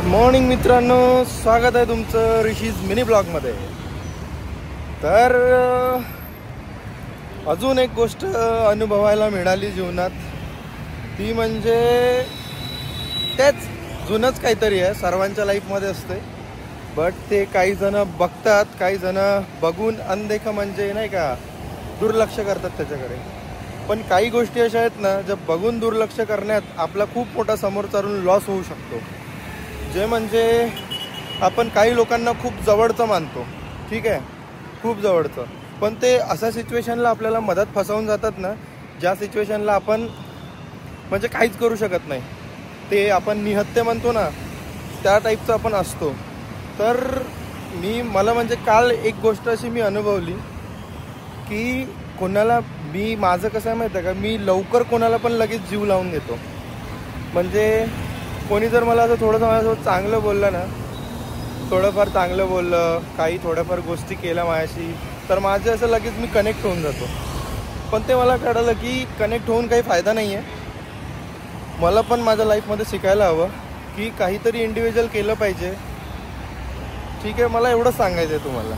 Morning मित्रांनो, स्वागत आहे तुमचं ऋषीज मिनी ब्लॉगमध्ये. तर अजून एक गोष्ट अनुभवायला मिळाली जीवनात, ती म्हणजे तेच जुनंच काहीतरी आहे, सर्वांच्या लाईफमध्ये असते. बट ते काही जण बघतात, काही जण बघून अनदेखा म्हणजे नाही का दुर्लक्ष करतात त्याच्याकडे. पण काही गोष्टी अशा आहेत ना, ज्या बघून दुर्लक्ष करण्यात आपला खूप मोठा समोर चालून लॉस होऊ शकतो. जे म्हणजे आपण काही लोकांना खूप जवळचं मानतो, ठीक आहे, खूप जवळचं, पण ते अशा सिच्युएशनला आपल्याला मदत फसवून जातात ना, ज्या सिच्युएशनला आपण म्हणजे काहीच करू शकत नाही. ते आपण निहत्ते म्हणतो ना, त्या टाईपचं आपण असतो. तर मला म्हणजे काल एक गोष्ट अशी मी अनुभवली की कोणाला माझं कसं आहे माहिती आहे का, मी लवकर कोणाला पण लगेच जीव लावून देतो. म्हणजे कोणी जर मला असं थोडंसं माझ्यासोबत चांगलं बोललं ना, थोडंफार चांगलं बोललं, काही थोड्याफार गोष्टी केल्या माझ्याशी, तर माझं असं लगेच मी कनेक्ट होऊन जातो. पण ते मला कळलं की कनेक्ट होऊन काही फायदा नाही आहे. मला पण माझ्या लाईफमध्ये शिकायला हवं की काहीतरी इंडिव्हिज्युअल केलं पाहिजे. ठीक आहे, मला एवढंच सांगायचं आहे तुम्हाला.